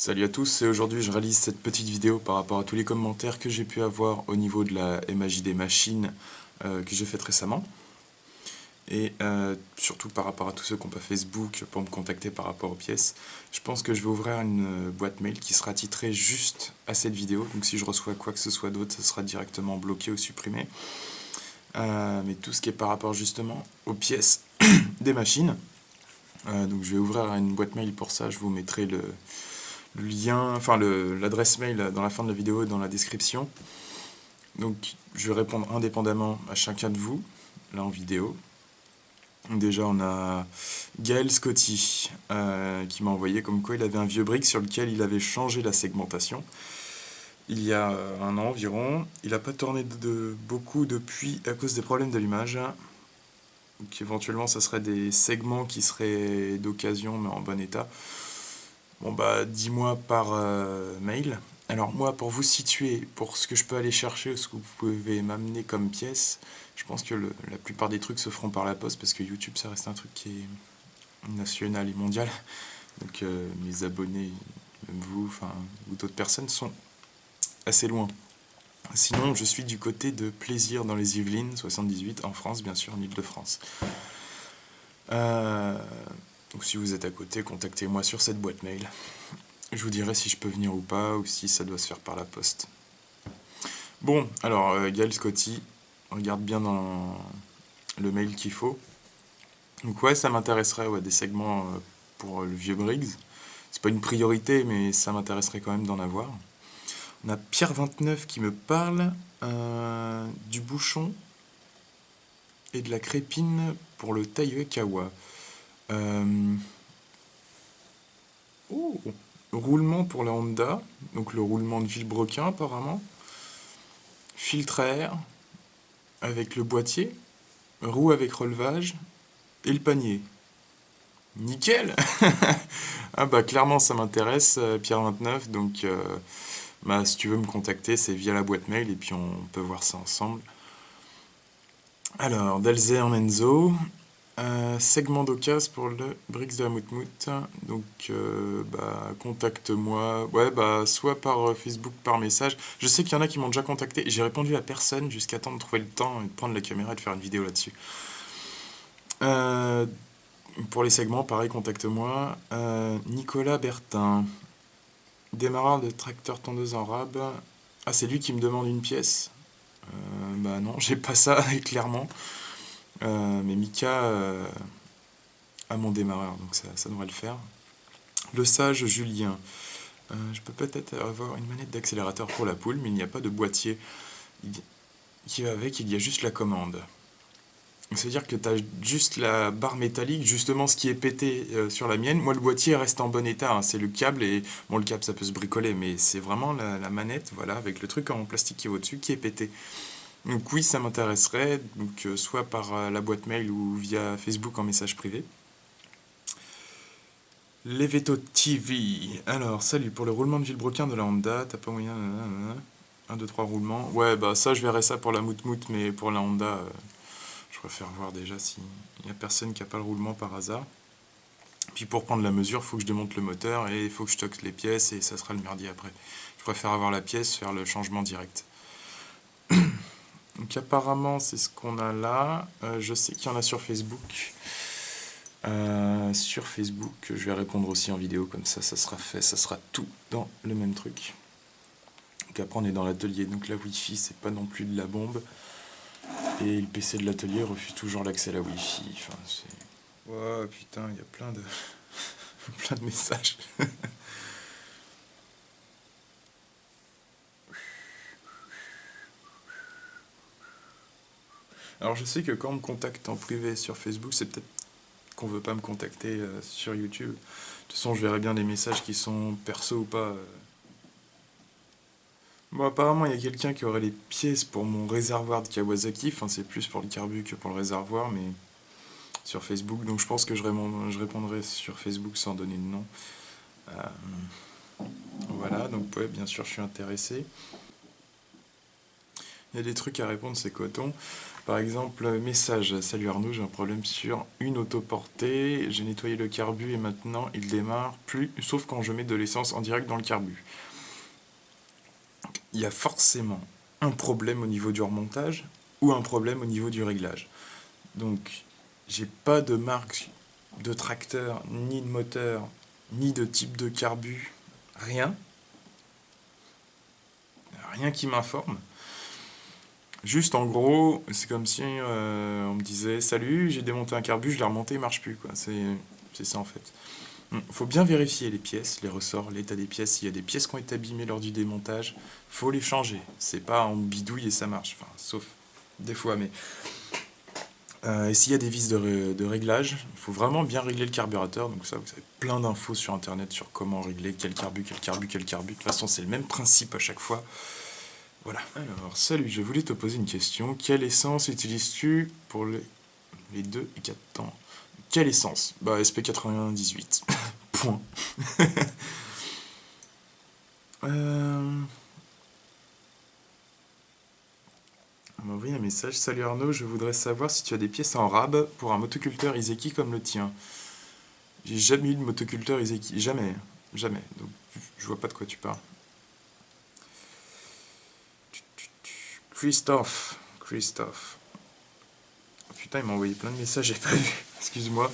Salut à tous, et aujourd'hui je réalise cette petite vidéo par rapport à tous les commentaires que j'ai pu avoir au niveau de la MAJD machine que j'ai faite récemment. Et surtout par rapport à tous ceux qui n'ont pas Facebook pour me contacter par rapport aux pièces. Je pense que je vais ouvrir une boîte mail qui sera titrée juste à cette vidéo. Donc si je reçois quoi que ce soit d'autre, ça sera directement bloqué ou supprimé. Mais tout ce qui est par rapport justement aux pièces des machines. Donc je vais ouvrir une boîte mail pour ça, je vous mettrai le lien, enfin l'adresse mail dans la fin de la vidéo et dans la description. Donc je vais répondre indépendamment à chacun de vous, là en vidéo. Donc déjà on a Gaël Scotty qui m'a envoyé comme quoi il avait un vieux brick sur lequel il avait changé la segmentation. Il y a un an environ, il n'a pas tourné beaucoup depuis à cause des problèmes d'allumage. Donc éventuellement ça serait des segments qui seraient d'occasion mais en bon état. Bon bah dis-moi par mail. Alors moi pour vous situer, pour ce que je peux aller chercher, ce que vous pouvez m'amener comme pièce, je pense que la plupart des trucs se feront par la poste parce que YouTube ça reste un truc qui est national et mondial. Donc mes abonnés, même vous, enfin ou d'autres personnes sont assez loin. Sinon je suis du côté de Plaisir dans les Yvelines, 78, en France bien sûr, en Ile-de-France. Donc si vous êtes à côté, contactez-moi sur cette boîte mail. Je vous dirai si je peux venir ou pas, ou si ça doit se faire par la poste. Bon, alors, Gaël Scotty, regarde bien dans le mail qu'il faut. Donc ouais, ça m'intéresserait, ouais, des segments pour le vieux Briggs. C'est pas une priorité, mais ça m'intéresserait quand même d'en avoir. On a Pierre29 qui me parle du bouchon et de la crépine pour le Taiyo-Kawa. Oh, roulement pour la Honda, donc le roulement de Villebrequin apparemment. Filtre à air avec le boîtier, roue avec relevage et le panier. Nickel. Ah bah clairement ça m'intéresse, Pierre29, donc bah, si tu veux me contacter c'est via la boîte mail et puis on peut voir ça ensemble. Alors, Dalzer Menzo, segment d'occasion pour le Brix de la Moutmout. Donc, bah, contacte-moi. Ouais, bah, soit par Facebook, par message. Je sais qu'il y en a qui m'ont déjà contacté. J'ai répondu à personne jusqu'à temps de trouver le temps et de prendre la caméra et de faire une vidéo là-dessus. Pour les segments, pareil, contacte-moi. Nicolas Bertin, démarreur de tracteur tondeuse en rab. Ah, c'est lui qui me demande une pièce. Bah non, j'ai pas ça, clairement. Mais Mika a mon démarreur, donc ça devrait le faire. Le sage Julien. Je peux peut-être avoir une manette d'accélérateur pour la poule, mais il n'y a pas de boîtier qui va avec, il y a juste la commande. C'est-à-dire que tu as juste la barre métallique, justement ce qui est pété sur la mienne. Moi, le boîtier reste en bon état, hein, c'est le câble, et bon, le câble ça peut se bricoler, mais c'est vraiment la manette, voilà, avec le truc en plastique qui est au-dessus, qui est pété. Donc oui, ça m'intéresserait, donc soit par la boîte mail ou via Facebook en message privé. Leveto TV. Alors, salut, pour le roulement de Villebrequin de la Honda, t'as pas moyen... 1, 2, 3 roulements. Ouais, bah ça, je verrai ça pour la Moutmout, mais pour la Honda, je préfère voir déjà s'il y a personne qui a pas le roulement par hasard. Puis pour prendre la mesure, il faut que je démonte le moteur et il faut que je stocke les pièces et ça sera le merdier après. Je préfère avoir la pièce, faire le changement direct. Donc apparemment, c'est ce qu'on a là. Je sais qu'il y en a sur Facebook. Sur Facebook, je vais répondre aussi en vidéo, comme ça sera fait, ça sera tout dans le même truc. Donc après on est dans l'atelier, donc la Wi-Fi c'est pas non plus de la bombe. Et le PC de l'atelier refuse toujours l'accès à la Wi-Fi. Enfin, c'est... Oh putain, il y a plein de... plein de messages. Alors je sais que quand on me contacte en privé sur Facebook, c'est peut-être qu'on veut pas me contacter sur YouTube. De toute façon, je verrai bien les messages qui sont perso ou pas. Bon, apparemment, il y a quelqu'un qui aurait les pièces pour mon réservoir de Kawasaki. Enfin, c'est plus pour le carbu que pour le réservoir, mais sur Facebook. Donc, je pense que je répondrai sur Facebook sans donner de nom. Voilà, donc, ouais, bien sûr, je suis intéressé. Il y a des trucs à répondre, c'est coton. Par exemple, message. Salut Arnaud, j'ai un problème sur une autoportée. J'ai nettoyé le carbu et maintenant il démarre plus, sauf quand je mets de l'essence en direct dans le carbu. Il y a forcément un problème au niveau du remontage ou un problème au niveau du réglage. Donc, j'ai pas de marque de tracteur, ni de moteur, ni de type de carbu, rien. Rien qui m'informe. Juste en gros, c'est comme si on me disait salut, j'ai démonté un carbu, je l'ai remonté, il marche plus quoi. C'est ça en fait. Faut bien vérifier les pièces, les ressorts, l'état des pièces. S'il y a des pièces qui ont été abîmées lors du démontage, faut les changer. C'est pas on bidouille et ça marche. Enfin, sauf des fois, mais et s'il y a des vis de réglage, il faut vraiment bien régler le carburateur. Donc ça, vous avez plein d'infos sur internet sur comment régler quel carbu, quel carbu, quel carbu. De toute façon, c'est le même principe à chaque fois. Voilà. Alors, salut, je voulais te poser une question. Quelle essence utilises-tu pour les 2 et 4 temps? Quelle essence? Bah, SP98. Point. On m'a envoyé un message. Salut Arnaud, je voudrais savoir si tu as des pièces en rab pour un motoculteur Iseki comme le tien. J'ai jamais eu de motoculteur Iseki. Jamais. Jamais. Donc, je vois pas de quoi tu parles. Christophe. Putain, il m'a envoyé plein de messages, j'ai pas vu. Excuse-moi.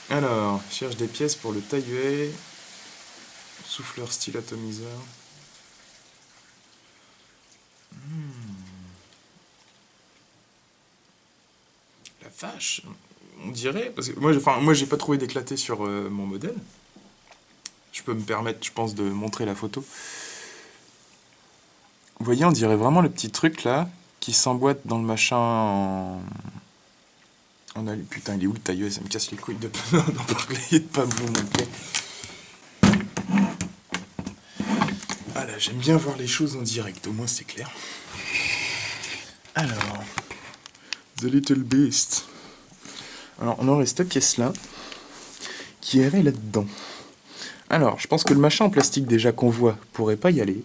Alors, cherche des pièces pour le taille-haie. Souffleur style atomiseur. La vache. On dirait. Parce que moi j'ai pas trouvé d'éclaté sur mon modèle. Je peux me permettre, je pense, de montrer la photo. Vous voyez, on dirait vraiment le petit truc là qui s'emboîte dans le machin en. Putain, il est où le tailleux? Ça me casse les couilles d'en parler et de pas vous montrer. Ah là, j'aime bien voir les choses en direct, au moins c'est clair. Alors, The Little Beast. Alors, on aurait cette pièce-là qui irait là-dedans. Alors, je pense que le machin en plastique déjà qu'on voit pourrait pas y aller.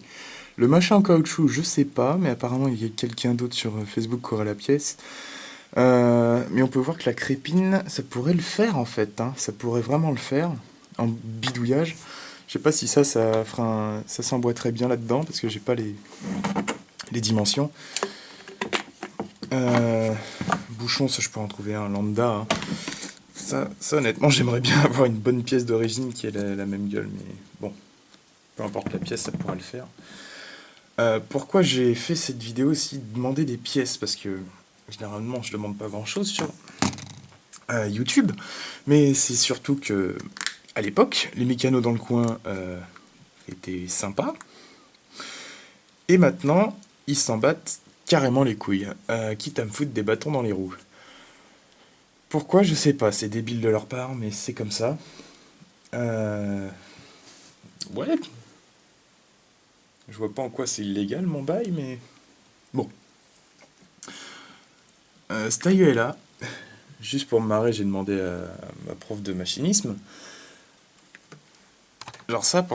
Le machin en caoutchouc, je sais pas, mais apparemment il y a quelqu'un d'autre sur Facebook qui aurait la pièce. Mais on peut voir que la crépine, ça pourrait le faire en fait. Hein. Ça pourrait vraiment le faire en bidouillage. Je sais pas si ça s'emboîterait bien là-dedans parce que j'ai pas les dimensions. Bouchon, ça je peux en trouver un lambda. Hein. Ça honnêtement, j'aimerais bien avoir une bonne pièce d'origine qui ait la même gueule, mais bon, peu importe la pièce, ça pourra le faire. Pourquoi j'ai fait cette vidéo aussi, demander des pièces? Parce que généralement, je demande pas grand-chose sur YouTube, mais c'est surtout que à l'époque, les mécanos dans le coin étaient sympas, et maintenant, ils s'en battent carrément les couilles, quitte à me foutre des bâtons dans les roues. Pourquoi? Je sais pas, c'est débile de leur part, mais c'est comme ça. Ouais. Je vois pas en quoi c'est illégal mon bail, mais bon. Ce tailleux est là. Juste pour me marrer, j'ai demandé à ma prof de machinisme. Alors ça,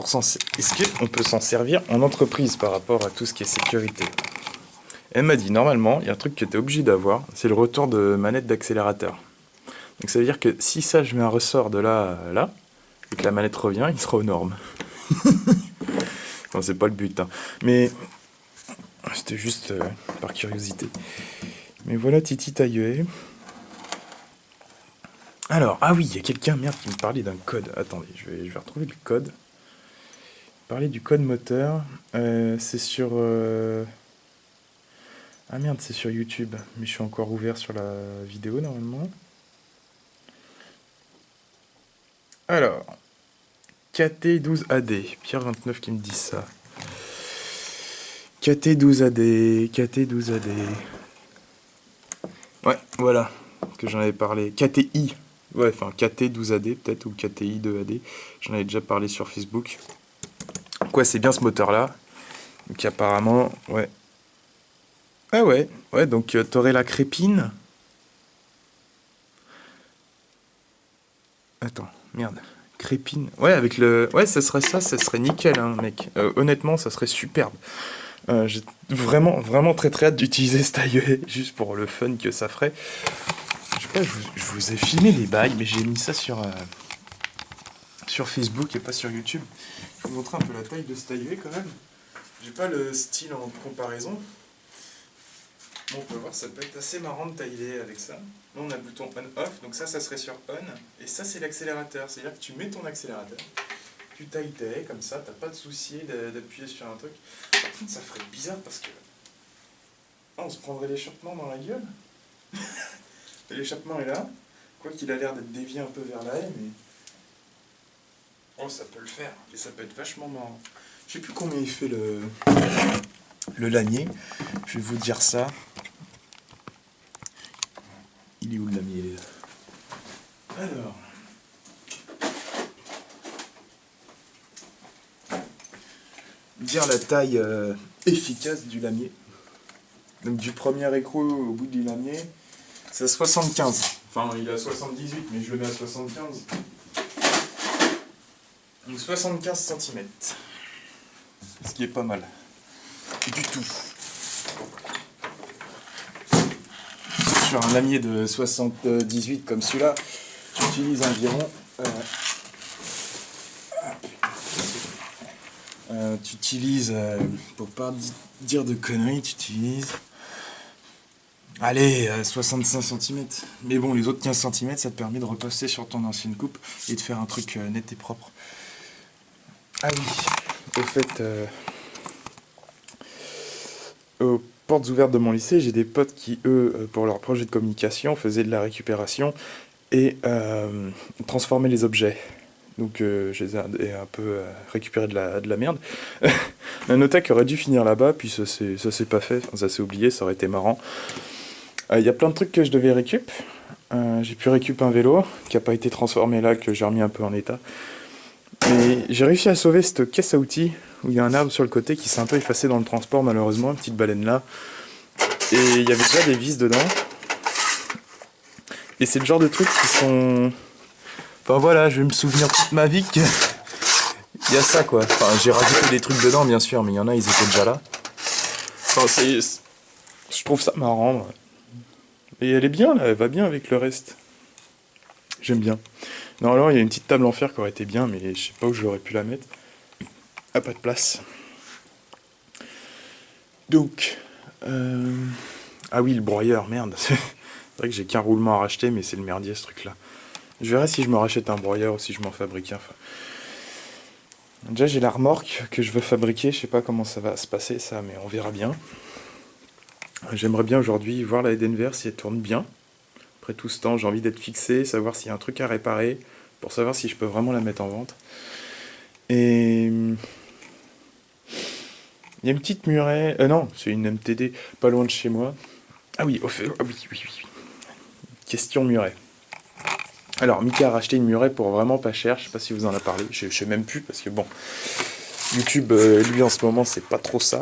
est-ce qu'on peut s'en servir en entreprise par rapport à tout ce qui est sécurité? Elle m'a dit, normalement, il y a un truc que tu es obligé d'avoir, c'est le retour de manette d'accélérateur. Donc ça veut dire que si ça, je mets un ressort de là à là, et que la manette revient, il sera aux normes. Enfin, c'est pas le but, hein. Mais c'était juste par curiosité. Mais voilà Titi tailleux. Alors, ah oui, il y a quelqu'un, merde, qui me parlait d'un code. Attendez, je vais retrouver le code. Parler du code moteur. C'est sur... Ah merde, c'est sur YouTube. Mais je suis encore ouvert sur la vidéo, normalement. Alors, KT12AD. Pierre29 qui me dit ça. KT12AD. KT12AD. Ouais, voilà. Que j'en avais parlé. KTI. Ouais, enfin KT12AD peut-être, ou KTI2AD. J'en avais déjà parlé sur Facebook. Quoi, c'est bien ce moteur-là. Donc apparemment, ouais. Ah ouais, donc t'aurais la crépine. Attends, merde. Crépine. Ouais, avec le... Ouais, ça serait nickel, hein, mec. Honnêtement, ça serait superbe. J'ai vraiment, vraiment très très hâte d'utiliser ce taille juste pour le fun que ça ferait. Je sais pas, je vous ai filmé les bails, mais j'ai mis ça sur Facebook et pas sur YouTube. Je vais vous montrer un peu la taille de ce taille quand même. J'ai pas le style en comparaison. Bon, on peut voir, ça peut être assez marrant de tailler avec ça. Là, on a le bouton on-off, donc ça serait sur on. Et ça, c'est l'accélérateur. C'est-à-dire que tu mets ton accélérateur, tu tailles tes haies comme ça, t'as pas de souci d'appuyer sur un truc. Par contre, ça ferait bizarre parce que. Ah, on se prendrait l'échappement dans la gueule. L'échappement est là. Quoi qu'il a l'air d'être dévié un peu vers la haie, mais. Oh, ça peut le faire. Et ça peut être vachement marrant. Je sais plus combien il fait le lamier. Je vais vous dire ça. Il est où le lamier? Il est là. Alors. Dire la taille efficace du lamier. Donc du premier écrou au bout du lamier, c'est à 75. Enfin, il est à 78, mais je le mets à 75. Donc 75 cm. Ce qui est pas mal. Du tout. Sur un lamier de 78 comme celui-là, tu utilises environ... tu utilises, pour pas dire de conneries, tu utilises... Allez, 65 cm. Mais bon, les autres 15 cm, ça te permet de repasser sur ton ancienne coupe et de faire un truc net et propre. Ah oui, au fait, aux portes ouvertes de mon lycée, j'ai des potes qui, eux, pour leur projet de communication, faisaient de la récupération et transformaient les objets. Donc je les ai un peu récupéré de la merde. Un Notech aurait dû finir là-bas, puis ça s'est pas fait, enfin, ça s'est oublié, ça aurait été marrant. Y a plein de trucs que je devais récup. J'ai pu récup un vélo qui a pas été transformé là, que j'ai remis un peu en état. Et j'ai réussi à sauver cette caisse à outils où il y a un arbre sur le côté qui s'est un peu effacé dans le transport malheureusement, une petite baleine là. Et il y avait déjà des vis dedans. Et c'est le genre de trucs qui sont... Enfin voilà, je vais me souvenir toute ma vie qu'il y a ça quoi. Enfin j'ai rajouté des trucs dedans bien sûr, mais il y en a, ils étaient déjà là. Enfin je trouve ça marrant. Ouais. Et elle est bien là, elle va bien avec le reste. J'aime bien. Non alors il y a une petite table en fer qui aurait été bien, mais je sais pas où j'aurais pu la mettre. Ah, pas de place. Donc, ah oui, le broyeur, merde. C'est vrai que j'ai qu'un roulement à racheter, mais c'est le merdier ce truc-là. Je verrai si je me rachète un broyeur ou si je m'en fabrique un. Enfin... Déjà, j'ai la remorque que je veux fabriquer. Je sais pas comment ça va se passer, ça, mais on verra bien. J'aimerais bien aujourd'hui voir la Edenver si elle tourne bien. Après tout ce temps, j'ai envie d'être fixé, savoir s'il y a un truc à réparer, pour savoir si je peux vraiment la mettre en vente. Et... il y a une petite muret... non, c'est une MTD, pas loin de chez moi. Ah oui, oui. Question muret. Alors, Mika a racheté une muret pour vraiment pas cher, je sais pas si vous en a parlé, je sais même plus, parce que bon, YouTube, lui en ce moment, c'est pas trop ça,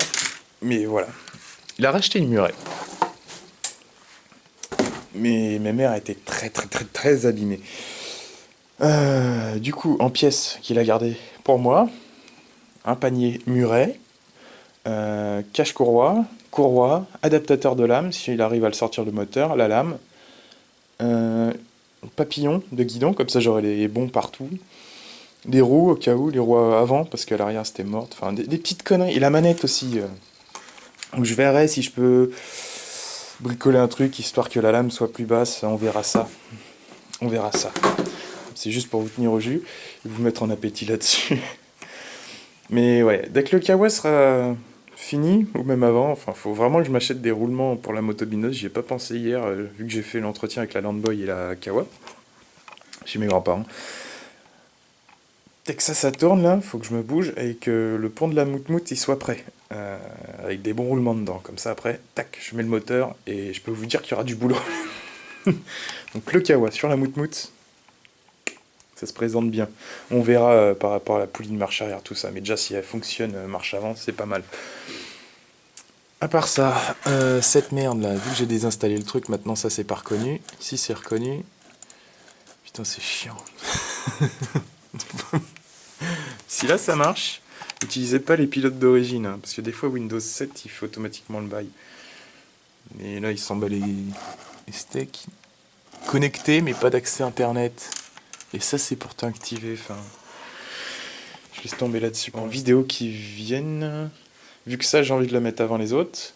mais voilà. Il a racheté une muret. Mais ma mère a été très abîmée. Du coup, en pièces qu'il a gardé pour moi, un panier muret, cache courroie, adaptateur de lame, si il arrive à le sortir le moteur, la lame, papillon de guidon, comme ça j'aurai les bons partout, des roues au cas où, les roues avant, parce qu'à l'arrière c'était morte, enfin des petites conneries, et la manette aussi. Donc je verrai si je peux bricoler un truc, histoire que la lame soit plus basse, on verra ça. On verra ça. C'est juste pour vous tenir au jus, et vous mettre en appétit là-dessus. Mais ouais, dès que le kawa sera fini, ou même avant, enfin, faut vraiment que je m'achète des roulements pour la motobineuse. J'y ai pas pensé hier, vu que j'ai fait l'entretien avec la Landboy et la Kawa, chez mes grands-parents. Dès que ça tourne là, faut que je me bouge et que le pont de la Moutmout il soit prêt. Avec des bons roulements dedans. Comme ça après, tac, je mets le moteur et je peux vous dire qu'il y aura du boulot. Donc le Kawa sur la Moutmout, ça se présente bien. On verra par rapport à la poulie de marche arrière, tout ça. Mais déjà, si elle fonctionne marche avant, c'est pas mal. À part ça, cette merde là, vu que j'ai désinstallé le truc, maintenant ça c'est pas reconnu. Ici c'est reconnu. Putain, c'est chiant. Si là ça marche, N'utilisez pas les pilotes d'origine, hein, parce que des fois Windows 7 il fait automatiquement le bail. Et là il s'emballe les steaks. Connecté mais pas d'accès internet. Et ça c'est pourtant activé, enfin... Je laisse tomber là-dessus. En vidéo qui viennent... Vu que ça j'ai envie de la mettre avant les autres.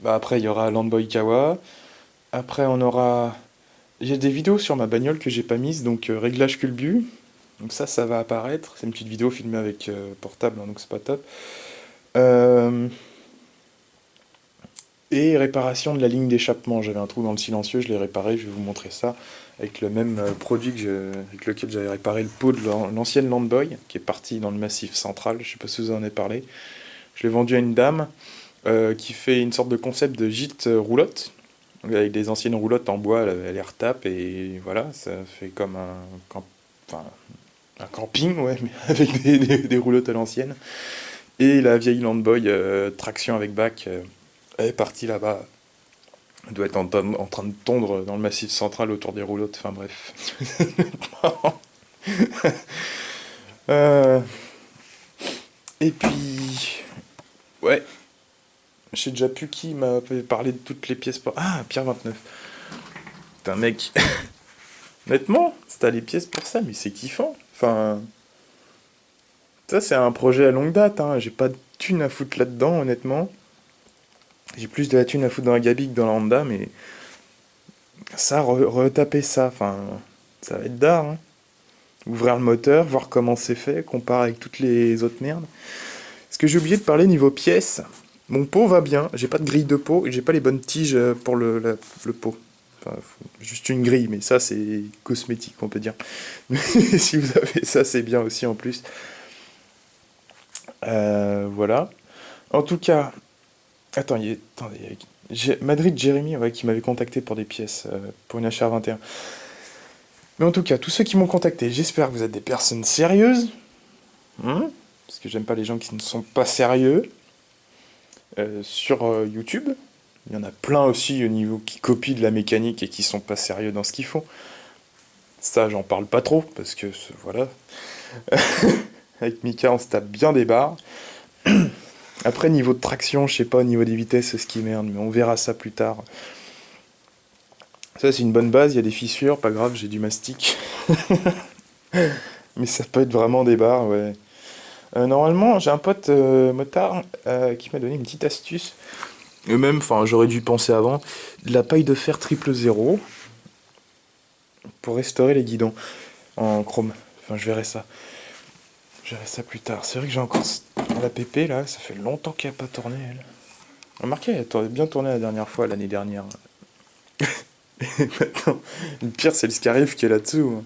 Bah après il y aura Landboy Kawa. Après on aura... Il y a des vidéos sur ma bagnole que j'ai pas mises, donc réglage culbu. Donc ça va apparaître. C'est une petite vidéo filmée avec portable, hein, donc c'est pas top. Et réparation de la ligne d'échappement. J'avais un trou dans le silencieux, je l'ai réparé, je vais vous montrer ça. Avec le même produit avec lequel j'avais réparé le pot de l'ancienne Landboy, qui est partie dans le massif central, je sais pas si vous en avez parlé. Je l'ai vendu à une dame qui fait une sorte de concept de gîte roulotte. Donc, avec des anciennes roulottes en bois, elle les retape et voilà, ça fait comme un camping, ouais, mais avec des roulottes à l'ancienne. Et la vieille Landboy traction avec bac, elle est partie là-bas. Elle doit être en train de tondre dans le massif central autour des roulottes, enfin bref. Et puis... Ouais. Je sais déjà plus qui m'a parlé de toutes les pièces pour... Ah, Pierre 29. Putain, mec. Honnêtement, si t'as les pièces pour ça, mais c'est kiffant. Enfin... Ça, c'est un projet à longue date, hein. J'ai pas de thune à foutre là-dedans, honnêtement. J'ai plus de la thune à foutre dans la Gabi que dans la Honda, mais... Ça, retaper ça, enfin... Ça va être d'art, hein. Ouvrir le moteur, voir comment c'est fait, comparer avec toutes les autres merdes. Ce que j'ai oublié de parler niveau pièces... Mon pot va bien, j'ai pas de grille de pot et j'ai pas les bonnes tiges pour le pot. Enfin, juste une grille, mais ça c'est cosmétique, on peut dire. Mais si vous avez ça, c'est bien aussi en plus. Voilà. En tout cas, attendez, Madrid Jérémy, ouais, qui m'avait contacté pour des pièces, pour une HR21. Mais en tout cas, tous ceux qui m'ont contacté, j'espère que vous êtes des personnes sérieuses. Parce que j'aime pas les gens qui ne sont pas sérieux. Sur YouTube. Il y en a plein aussi au niveau qui copient de la mécanique et qui sont pas sérieux dans ce qu'ils font. Ça, j'en parle pas trop, parce que, voilà. Avec Mika, on se tape bien des barres. Après, niveau de traction, je sais pas, au niveau des vitesses, c'est ce qui merde, mais on verra ça plus tard. Ça, c'est une bonne base, il y a des fissures, pas grave, j'ai du mastic. Mais ça peut être vraiment des barres, ouais. Normalement, j'ai un pote motard qui m'a donné une petite astuce. Et même, enfin, j'aurais dû penser avant, de la paille de fer 000 pour restaurer les guidons en chrome. Enfin, je verrai ça. Je verrai ça plus tard. C'est vrai que j'ai encore la PP là, ça fait longtemps qu'elle n'a pas tourné elle. Remarquez, elle a bien tourné la dernière fois, l'année dernière. Et maintenant, le pire c'est le Scarif qui est là-dessous.